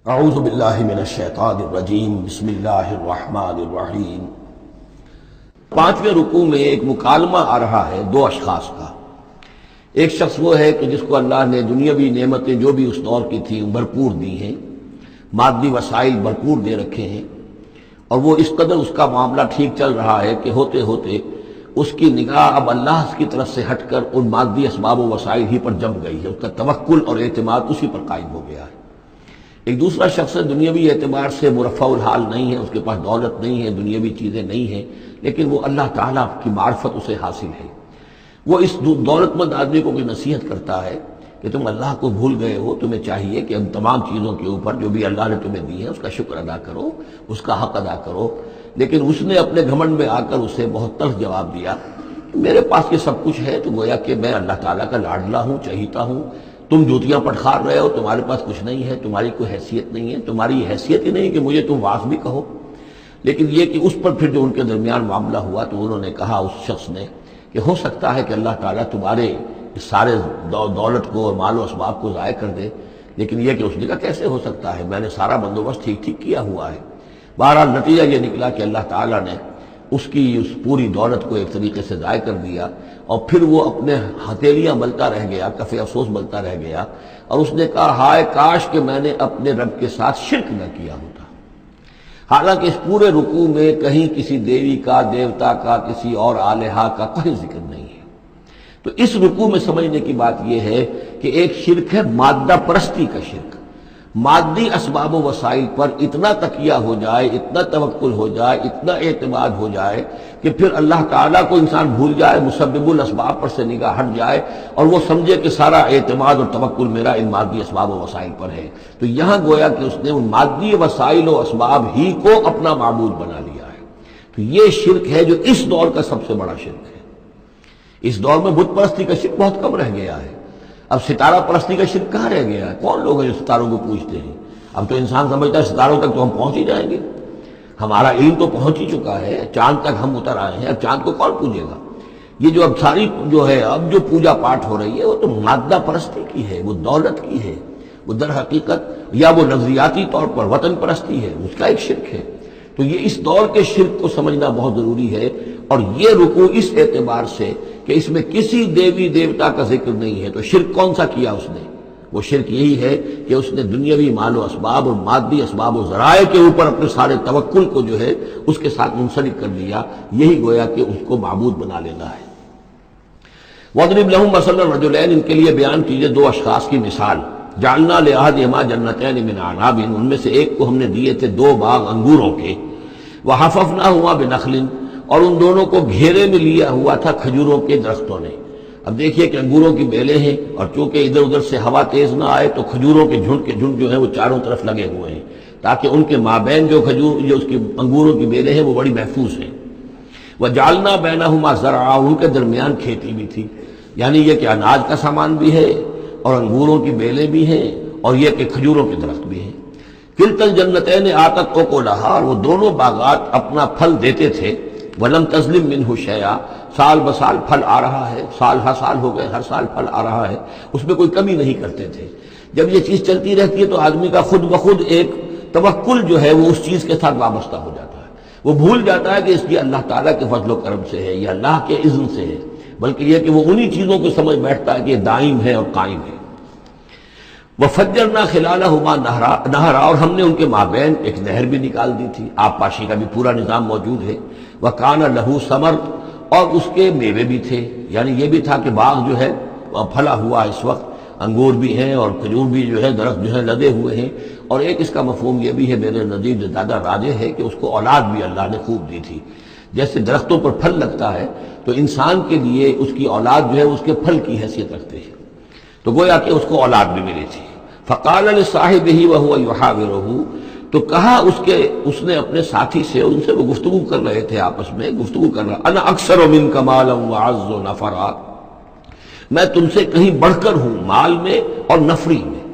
اعوذ باللہ من الشیطان الرجیم بسم اللہ الرحمن الرحیم۔ پانچویں رکوع میں ایک مکالمہ آ رہا ہے دو اشخاص کا۔ ایک شخص وہ ہے کہ جس کو اللہ نے دنیاوی نعمتیں جو بھی اس دور کی تھیں بھرپور دی ہیں، مادی وسائل بھرپور دے رکھے ہیں، اور وہ اس قدر اس کا معاملہ ٹھیک چل رہا ہے کہ ہوتے ہوتے اس کی نگاہ اب اللہ کی طرف سے ہٹ کر ان مادی اسباب و وسائل ہی پر جم گئی ہے، اس کا توکل اور اعتماد اسی پر قائم ہو گیا ہے۔ ایک دوسرا شخص دنیاوی اعتبار سے مرفع الحال نہیں ہے، اس کے پاس دولت نہیں ہے، دنیاوی چیزیں نہیں ہیں، لیکن وہ اللہ تعالیٰ کی معرفت اسے حاصل ہے۔ وہ اس دولت مند آدمی کو بھی نصیحت کرتا ہے کہ تم اللہ کو بھول گئے ہو، تمہیں چاہیے کہ ان تمام چیزوں کے اوپر جو بھی اللہ نے تمہیں دی ہے اس کا شکر ادا کرو، اس کا حق ادا کرو۔ لیکن اس نے اپنے گھمنڈ میں آ کر اسے بہت تلخ جواب دیا، میرے پاس یہ سب کچھ ہے تو گویا کہ میں اللہ تعالیٰ کا لاڈلا ہوں، چہیتا ہوں، تم جوتیاں پٹخار رہے ہو، تمہارے پاس کچھ نہیں ہے، تمہاری کوئی حیثیت نہیں ہے، تمہاری حیثیت ہی نہیں کہ مجھے تم واعظ بھی کہو۔ لیکن یہ کہ اس پر پھر جو ان کے درمیان معاملہ ہوا تو انہوں نے کہا اس شخص نے کہ ہو سکتا ہے کہ اللہ تعالیٰ تمہارے اس سارے دولت کو اور مال و اسباب کو ضائع کر دے، لیکن یہ کہ اس نے کہا کیسے ہو سکتا ہے، میں نے سارا بندوبست ٹھیک کیا ہوا ہے۔ بہرحال نتیجہ یہ نکلا کہ اللہ تعالیٰ نے اس کی اس پوری دولت کو ایک طریقے سے ضائع کر دیا، اور پھر وہ اپنے ہتھیلیاں ملتا رہ گیا، کف افسوس ملتا رہ گیا، اور اس نے کہا ہائے کاش کہ میں نے اپنے رب کے ساتھ شرک نہ کیا ہوتا۔ حالانکہ اس پورے رکوع میں کہیں کسی دیوی کا، دیوتا کا، کسی اور الہہ کا کوئی ذکر نہیں ہے۔ تو اس رکوع میں سمجھنے کی بات یہ ہے کہ ایک شرک ہے مادہ پرستی کا شرک، مادی اسباب و وسائل پر اتنا تکیہ ہو جائے، اتنا توکل ہو جائے، اتنا اعتماد ہو جائے کہ پھر اللہ تعالیٰ کو انسان بھول جائے، مسبب الاسباب پر سے نگاہ ہٹ جائے، اور وہ سمجھے کہ سارا اعتماد اور توکل میرا ان مادی اسباب و وسائل پر ہے۔ تو یہاں گویا کہ اس نے ان مادی وسائل و اسباب ہی کو اپنا معبود بنا لیا ہے۔ تو یہ شرک ہے جو اس دور کا سب سے بڑا شرک ہے۔ اس دور میں بت پرستی کا شرک بہت کم رہ گیا ہے، اب ستارہ پرستی کا شرک کہاں رہ گیا ہے؟ کون لوگ ہیں جو ستاروں کو پوجتے ہیں؟ اب تو انسان سمجھتا ہے ستاروں تک تو ہم پہنچ ہی جائیں گے، ہمارا علم تو پہنچ ہی چکا ہے، چاند تک ہم اتر آئے ہیں، اب چاند کو کون پوجے گا؟ یہ جو اب ساری جو ہے اب جو پوجا پاٹ ہو رہی ہے وہ تو مادہ پرستی کی ہے، وہ دولت کی ہے، وہ در حقیقت یا وہ نظریاتی طور پر وطن پرستی ہے، اس کا ایک شرک ہے۔ تو یہ اس دور کے شرک کو سمجھنا بہت ضروری ہے، اور یہ رکوع اس اعتبار سے کہ اس میں کسی دیوی دیوتا کا ذکر نہیں ہے۔ تو شرک کون سا کیا اس نے؟ وہ شرک یہی ہے کہ اس نے دنیاوی مال و اسباب اور مادی اسباب و ذرائع کے اوپر اپنے سارے توکل کو جو ہے اس کے ساتھ منسلک کر دیا، یہی گویا کہ اس کو معبود بنا لینا ہے۔ وَاضْرِبْ لَهُم مَثَلَ الرَّجُلَيْنِ، ان کے لیے بیان کیجئے دو اشخاص کی مثال۔ جعلنا لأحدهما جنتین من اعناب، ان میں سے ایک کو ہم نے دیے تھے دو باغ انگوروں کے، وحففناهما بنخل، اور ان دونوں کو گھیرے میں لیا ہوا تھا کھجوروں کے درختوں نے۔ اب دیکھیے کہ انگوروں کی بیلیں ہیں، اور چونکہ ادھر ادھر سے ہوا تیز نہ آئے تو کھجوروں کے جھنڈ جو ہیں وہ چاروں طرف لگے ہوئے ہیں، تاکہ ان کے مابین جو اس کی انگوروں کی بیلیں ہیں وہ بڑی محفوظ ہیں۔ وجعلنا بینہما زرعا، ان کے درمیان کھیتی بھی تھی، یعنی یہ کہ اناج کا سامان بھی ہے اور انگوروں کی بیلیں بھی ہیں، اور یہ کہ کھجوروں کے درخت بھی ہیں۔ کلتا الجنتین آتت اکلہا، اور وہ دونوں باغات اپنا پھل دیتے تھے، وَلَمْ تَظْلِمْ مِنْهُ شَيْئًا، سال بسال پھل آ رہا ہے، سال ہر سال ہو گئے، ہر سال پھل آ رہا ہے، اس میں کوئی کمی نہیں کرتے تھے۔ جب یہ چیز چلتی رہتی ہے تو آدمی کا خود بخود ایک توکل جو ہے وہ اس چیز کے ساتھ وابستہ ہو جاتا ہے، وہ بھول جاتا ہے کہ اس کی اللہ تعالیٰ کے فضل و کرم سے ہے یا اللہ کے اذن سے ہے، بلکہ یہ کہ وہ انہی چیزوں کو سمجھ بیٹھتا ہے کہ یہ دائم ہے اور قائم ہے۔ وَفَجَّرْنَا خِلَالَهُمَا نَهْرًا، اور ہم نے ان کے مابین ایک نہر بھی نکال دی تھی، آب پاشی کا بھی پورا نظام موجود ہے۔ وَكَانَ لَهُ ثَمَرٌ، اور اس کے میوے بھی تھے، یعنی یہ بھی تھا کہ باغ جو ہے پھلا ہوا اس وقت، انگور بھی ہیں اور کھجور بھی جو ہے درخت جو ہے لدے ہوئے ہیں۔ اور ایک اس کا مفہوم یہ بھی ہے میرے نزدیک جو زیادہ راجح ہے کہ اس کو اولاد بھی اللہ نے خوب دی تھی۔ جیسے درختوں پر پھل لگتا ہے تو انسان کے لیے اس کی اولاد جو ہے اس کے پھل کی حیثیت رکھتے ہیں، تو گویا کہ اس کو اولاد بھی ملی تھی۔ فقال لصاحبہ وہو یحاورہ، تو کہا اس نے اپنے ساتھی سے، ان سے وہ گفتگو کر رہے تھے، آپس میں گفتگو کر رہا، انا اکثر منک مالا واعز نفرا، میں تم سے کہیں بڑھ کر ہوں مال میں اور نفری میں۔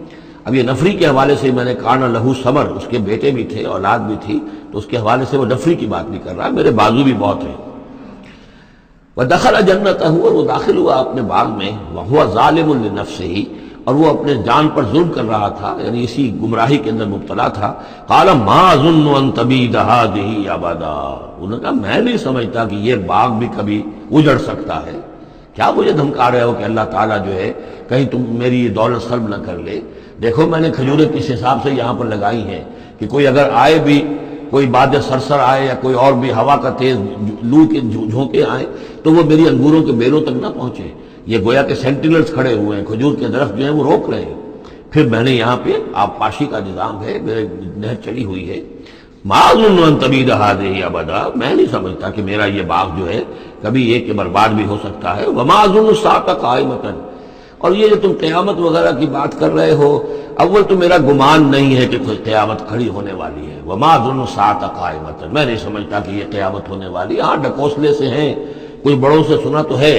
اب یہ نفری کے حوالے سے میں نے کہا نہ لہو ثمر، اس کے بیٹے بھی تھے، اولاد بھی تھی، تو اس کے حوالے سے وہ نفری کی بات نہیں کر رہا، میرے بازو بھی بہت ہیں۔ وَدَخَلَ جَنَّتَهُ، اور وہ داخل ہوا اپنے باغ میں، وَهُوَ ظَالِمٌ لِنَفْسِهِ، اور وہ اپنے جان پر ظلم کر رہا تھا، یعنی اسی گمراہی کے اندر مبتلا تھا، قال ما اظن ان تبید هذه ابدا، انہوں نے کہا میں نہیں سمجھتا کہ یہ باغ بھی کبھی اجڑ سکتا ہے۔ کیا مجھے دھمکا رہے ہو کہ اللہ تعالیٰ جو ہے کہیں تم میری یہ دولت سلب نہ کر لے؟ دیکھو میں نے کھجوریں کس حساب سے یہاں پر لگائی ہیں کہ کوئی اگر آئے بھی، کوئی باد سرسر آئے یا کوئی اور بھی ہوا کا تیز لو کے جھونکے آئیں تو وہ میری انگوروں کے بیلوں تک نہ پہنچے۔ یہ گویا کہ سینٹینلز کھڑے ہوئے ہیں، کھجور کے درخت جو ہیں وہ روک رہے ہیں۔ پھر میں نے یہاں پہ آبپاشی کا نظام ہے، میرے نہر چڑی ہوئی ہے۔ ما اظن ان تبید هذه ابدا، میں نہیں سمجھتا کہ میرا یہ باغ جو ہے کبھی ایک کے برباد بھی ہو سکتا ہے۔ وما اظن الساعة قائمة، اور یہ جو تم قیامت وغیرہ کی بات کر رہے ہو، اول تو میرا گمان نہیں ہے کہ کوئی قیامت کھڑی ہونے والی ہے۔ وما اظن الساعة قائمة، میں نہیں سمجھتا کہ یہ قیامت ہونے والی ہے۔ ہاں ڈکوسلے سے ہیں، کچھ بڑوں سے سنا تو ہے۔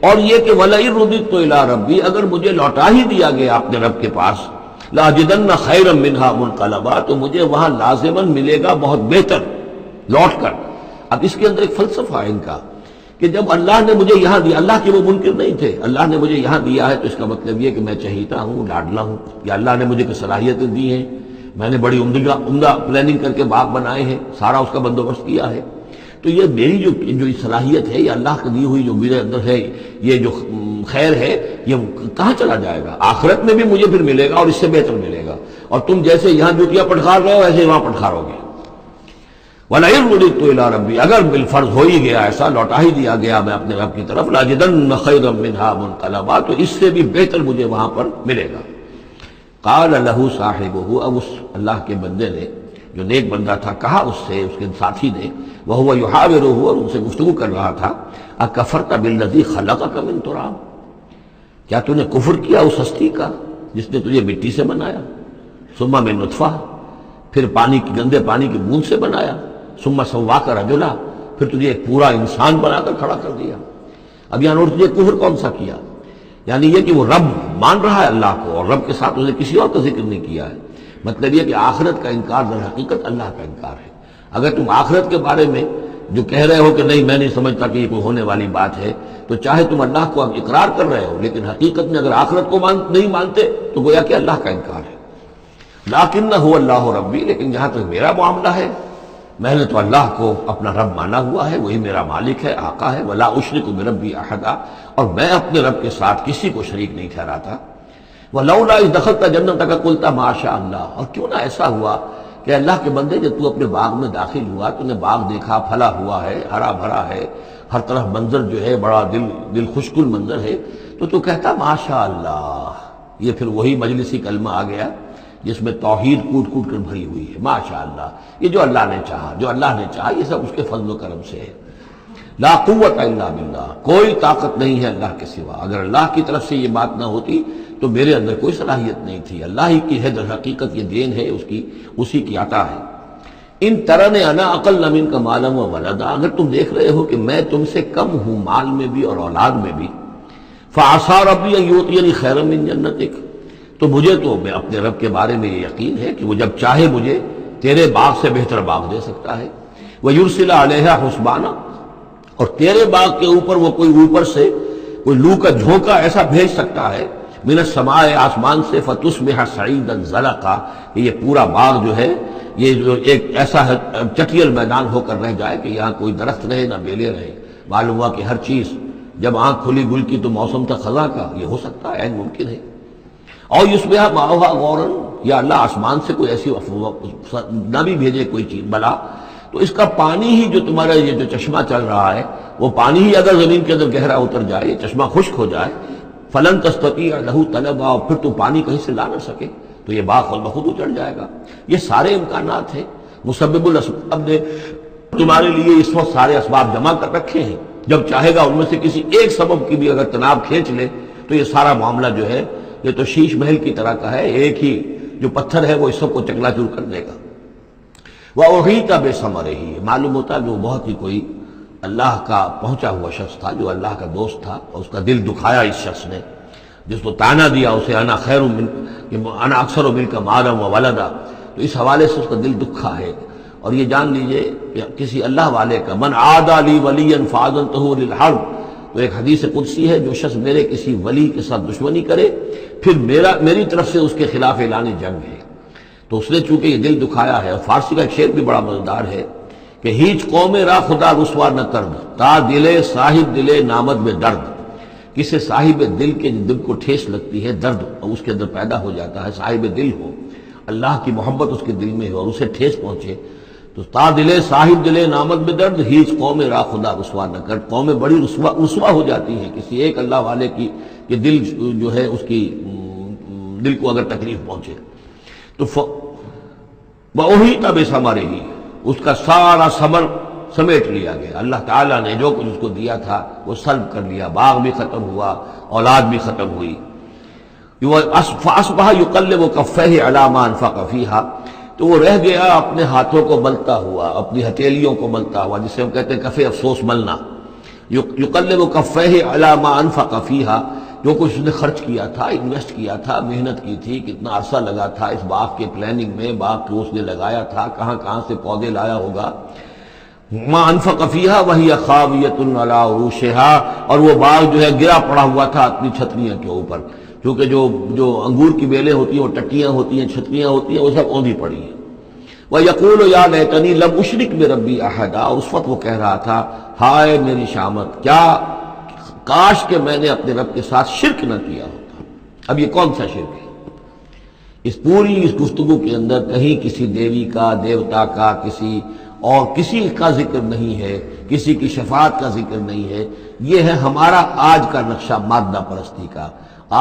اور یہ کہ وَلَئِن رُدِدتُّ إِلَىٰ رَبِّي، اگر مجھے لوٹا ہی دیا گیا اپنے رب کے پاس، لَأَجِدَنَّ خَيْرًا مِّنْهَا مُنْقَلَبًا، تو مجھے وہاں لازماً ملے گا بہت بہتر لوٹ کر۔ اب اس کے اندر ایک فلسفہ ہے ان کا کہ جب اللہ نے مجھے یہاں دیا، اللہ کے وہ منکر نہیں تھے، اللہ نے مجھے یہاں دیا ہے تو اس کا مطلب یہ کہ میں چہیتا ہوں، لاڈلا ہوں، یا اللہ نے مجھے کچھ صلاحیتیں دی ہیں، میں نے بڑی عمدہ پلاننگ کر کے باغ بنائے ہیں، سارا اس کا بندوبست کیا ہے، تو یہ میری جو صلاحیت ہے، یہ اللہ کی دی ہوئی جو میرے اندر ہے، یہ جو خیر ہے، یہ کہاں چلا جائے گا؟ آخرت میں بھی مجھے پھر ملے گا اور اس سے بہتر ملے گا، اور تم جیسے یہاں جوتیاں پٹخار رہے ہو ایسے وہاں پٹخارو گے۔ وَلَئِن رُدِدتُّ إِلَىٰ رَبِّي، اگر بالفرض ہو ہی گیا ایسا، لوٹا ہی دیا گیا میں اپنے رب کی طرف، لَأَجِدَنَّ خَيْرًا مِّنْهَا مُنْقَلَبًا، تو اس سے بھی بہتر مجھے وہاں پر ملے گا۔ قال لَهُ صَاحِبُهُ، اب اس اللہ کے بندے نے جو نیک بندہ تھا کہا اس سے، اس کے ساتھی نے، وَهُوَ يُحَاوِرُهُ، اور ان سے گفتگو کر رہا تھا، أَكَفَرْتَ بِالَّذِي خَلَقَكَ مِن تُرَابٍ، کیا تو نے کفر کیا اس ہستی کا جس نے تجھے مٹی سے بنایا، ثم من نطفہ، پھر گندے پانی کی بوند سے بنایا، ثم سواک رجلا، پھر تجھے ایک پورا انسان بنا کر کھڑا کر دیا۔ اب یہاں تجھے کفر کون سا کیا؟ یعنی یہ کہ وہ رب مان رہا ہے اللہ کو، اور رب کے ساتھ اس نے کسی اور کا ذکر نہیں کیا ہے۔ مطلب یہ کہ آخرت کا انکار در حقیقت اللہ کا انکار ہے۔ اگر تم آخرت کے بارے میں جو کہہ رہے ہو کہ نہیں میں نہیں سمجھتا کہ یہ کوئی ہونے والی بات ہے، تو چاہے تم اللہ کو اب اقرار کر رہے ہو، لیکن حقیقت میں اگر آخرت کو نہیں مانتے تو گویا کہ اللہ کا انکار ہے۔ لیکن هو اللہ ربی، لیکن جہاں تک میرا معاملہ ہے، میں نے تو اللہ کو اپنا رب مانا ہوا ہے، وہی میرا مالک ہے، آقا ہے، ولا اشرک بربی احدا، اور میں اپنے رب کے ساتھ کسی کو شریک نہیں ٹھہراتا۔ ولولا اذ دخلت جنتک قلت ما شاء اللہ، اور کیوں نہ ایسا ہوا کہ اللہ کے بندے جب تو اپنے باغ میں داخل ہوا، تو نے باغ دیکھا، پھلا ہوا ہے، ہرا بھرا ہے، ہر طرف منظر جو ہے بڑا دل خوشگل منظر ہے، تو کہتا ما شاء اللہ۔ یہ پھر وہی مجلسی کلمہ آ گیا جس میں توحید کوٹ کوٹ کر بھری ہوئی ہے، ماشاء اللہ، یہ جو اللہ نے چاہا، جو اللہ نے چاہا، یہ سب اس کے فضل و کرم سے ہے۔ لا قوت الا باللہ، کوئی طاقت نہیں ہے اللہ کے سوا۔ اگر اللہ کی طرف سے یہ بات نہ ہوتی تو میرے اندر کوئی صلاحیت نہیں تھی، اللہ ہی کی ہے در حقیقت، یہ دین ہے اسی کی عطا ہے۔ ان ترن انا اقل منک مالا و ولدا، اگر تم دیکھ رہے ہو کہ میں تم سے کم ہوں مال میں بھی اور اولاد میں بھی، فعسى ربی ان یؤتینی خیرا من جنتک، تو مجھے تو میں اپنے رب کے بارے میں یہ یقین ہے کہ وہ جب چاہے مجھے تیرے باغ سے بہتر باغ دے سکتا ہے۔ وَيُرْسِلَ عَلَيْهَا حُسْبَانًا، اور تیرے باغ کے اوپر وہ کوئی اوپر سے کوئی لو کا جھونکا ایسا بھیج سکتا ہے، من السماء، آسمان سے، فَتُصْبِحَ صَعِيدًا زَلَقًا، کہ یہ پورا باغ جو ہے یہ جو ایک ایسا چٹیل میدان ہو کر رہ جائے کہ یہاں کوئی درخت رہے نہ بیلے رہے۔ معلوم ہوا کہ ہر چیز جب آنکھ کھلی گل کی تو موسم تھا خزاں کا، یہ ہو سکتا ہے، عین ممکن ہے۔ اور یصبح ماؤہا غوراً، یا اللہ آسمان سے کوئی ایسی نہ بھی بھیجے کوئی چیز بلا، تو اس کا پانی ہی جو تمہارا یہ جو چشمہ چل رہا ہے، وہ پانی ہی اگر زمین کے اندر گہرا اتر جائے، یہ چشمہ خشک ہو جائے، فلن تستطیع لہ طلبا، اور پھر تو پانی کہیں سے لا نہ سکے، تو یہ باغ خود بخود اجڑ جائے گا۔ یہ سارے امکانات ہیں، مسبب الاسباب نے تمہارے لیے اس وقت سارے اسباب جمع کر رکھے ہیں، جب چاہے گا ان میں سے کسی ایک سبب کی بھی اگر تناب کھینچ لے تو یہ سارا معاملہ جو ہے یہ تو شیش محل کی طرح کا ہے، ایک ہی جو پتھر ہے وہ اس سب کو چکنا چور کر دے گا۔ وَأُحِيطَ بِثَمَرِهِ، معلوم ہوتا ہے وہ بہت ہی کوئی اللہ کا پہنچا ہوا شخص تھا، جو اللہ کا دوست تھا، اور اس کا دل دکھایا اس شخص نے، جس کو تانا دیا اسے انا خیر من انا اکثر منک مالا و ولدا، تو اس حوالے سے اس کا دل دکھا ہے۔ اور یہ جان لیجئے کہ کسی اللہ والے کا من عادى لي وليا فاذنته للحرب، تو ایک حدیث قدسی ہے، جو شخص میرے کسی ولی کے ساتھ دشمنی کرے پھر میری طرف سے اس کے خلاف اعلان جنگ ہے، تو اس نے چونکہ یہ دل دکھایا ہے۔ اور فارسی کا ایک شعر بھی بڑا مزیدار ہے کہ ہیچ قوم را خدا رسوا نہ کرد، تا دلے صاحب دلے نامد میں درد۔ کسی صاحب دل کے دل کو ٹھیس لگتی ہے، درد اس کے اندر پیدا ہو جاتا ہے، صاحب دل ہو، اللہ کی محبت اس کے دل میں ہو اور اسے ٹھیس پہنچے، تو تا دلے صاحب دلے نامد میں درد، ہیچ قوم را خدا رسوا نہ کر۔ قومیں بڑی رسوا ہو جاتی ہیں کسی ایک اللہ والے کی کہ دل جو ہے اس کی دل کو اگر تکلیف پہنچے تو وہی تب ثمرہ ہی، اس کا سارا ثمر سمیٹ لیا گیا۔ اللہ تعالیٰ نے جو کچھ اس کو دیا تھا وہ سلب کر لیا، باغ بھی ختم ہوا، اولاد بھی ختم ہوئی۔ فَأَصْبَحَ يُقَلِّبُ كَفَّيْهِ عَلَىٰ مَا أَنفَقَ فِيهَا، تو وہ رہ گیا اپنے ہاتھوں کو ملتا ہوا، اپنی ہتھیلیوں کو ملتا ہوا، جسے ہم کہتے ہیں کفِ افسوس ملنا۔ يُقَلِّبُ كَفَّيْهِ عَلَىٰ مَا أَنفَقَ فِيهَا، جو کچھ اس نے خرچ کیا تھا، انویسٹ کیا تھا، محنت کی تھی، کتنا عرصہ لگا تھا اس باغ کے پلاننگ میں، باغ کو اس نے لگایا تھا، کہاں کہاں سے پودے لایا ہوگا۔ ما انفق فیہا وہی خاویۃ علی عروشہا، اور وہ باغ جو ہے گرا پڑا ہوا تھا اپنی چھتریاں کے اوپر، کیونکہ جو انگور کی بیلیں ہوتی ہیں، وہ ٹٹیاں ہوتی ہیں، چھتریاں ہوتی ہیں، وہ سب اوندھی پڑی ہیں۔ وَيَقُولُ يَا لَيْتَنِي لَمْ أُشْرِكْ بِرَبِّي أَحَدًا، اور اس وقت وہ کہہ رہا تھا ہائے میری شامت، کیا کاش کہ میں نے اپنے رب کے ساتھ شرک نہ کیا ہوتا۔ اب یہ کون سا شرک ہے؟ اس پوری اس گفتگو کے اندر کہیں کسی دیوی کا، دیوتا کا، کسی کا ذکر نہیں ہے، کسی کی شفاعت کا ذکر نہیں ہے۔ یہ ہے ہمارا آج کا نقشہ مادہ پرستی کا،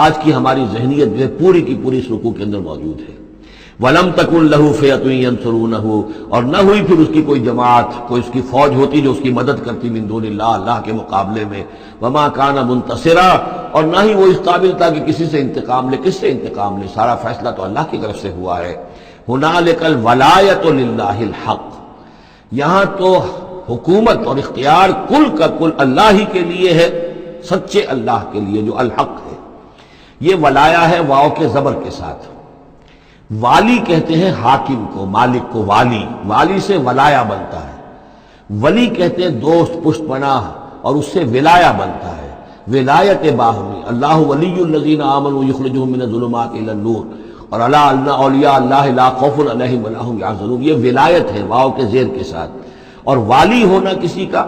آج کی ہماری ذہنیت جو ہے پوری کی پوری اس رکوع کے اندر موجود ہے۔ وَلَمْ تَكُنْ لَهُ فِئَةٌ يَنْصُرُونَهُ، اور نہ ہوئی پھر اس کی کوئی جماعت، کوئی اس کی فوج ہوتی جو اس کی مدد کرتی من دون اللہ، اللہ کے مقابلے میں۔ وَمَا كَانَ مُنْتَصِرًا، اور نہ ہی وہ اس قابل تھا کہ کسی سے انتقام لے، کس سے انتقام لے، سارا فیصلہ تو اللہ کی طرف سے ہوا ہے۔ هُنَالِكَ الْوَلَایَةُ لِلَّهِ الْحَقِّ، یہاں تو حکومت اور اختیار کل کا کل اللہ ہی کے لیے ہے، سچے اللہ کے لیے جو الحق ہے۔ یہ ولایا ہے واو کے زبر کے ساتھ۔ والی کہتے ہیں حاکم کو، مالک کو والی، والی سے ولایا بنتا ہے۔ ولی کہتے ہیں دوست، پشت پناہ، اور اس سے ولایا بنتا ہے، ولایت باہمی۔ اللہ ولی الذین آمنوا یخرجہم من الظلمات الی النور، اور الا ان اولیاء اللہ لا خوف علیہم ولا هم یحزنون، یہ ولایت ہے واو کے زیر کے ساتھ۔ اور والی ہونا کسی کا،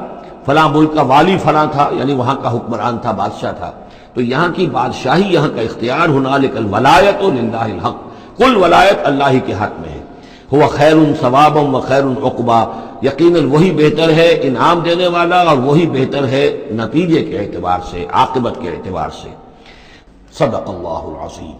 فلاں ملک کا والی فلاں تھا، یعنی وہاں کا حکمران تھا، بادشاہ تھا، تو یہاں کی بادشاہی، یہاں کا اختیار، هنالک الولایۃ للہ الحق، کل ولایت اللہ ہی کے حق میں ہے۔ هو خیر ثوابا و خیر عقبا، یقیناً وہی بہتر ہے انعام دینے والا، اور وہی بہتر ہے نتیجے کے اعتبار سے، عاقبت کے اعتبار سے۔ صدق اللہ العظیم۔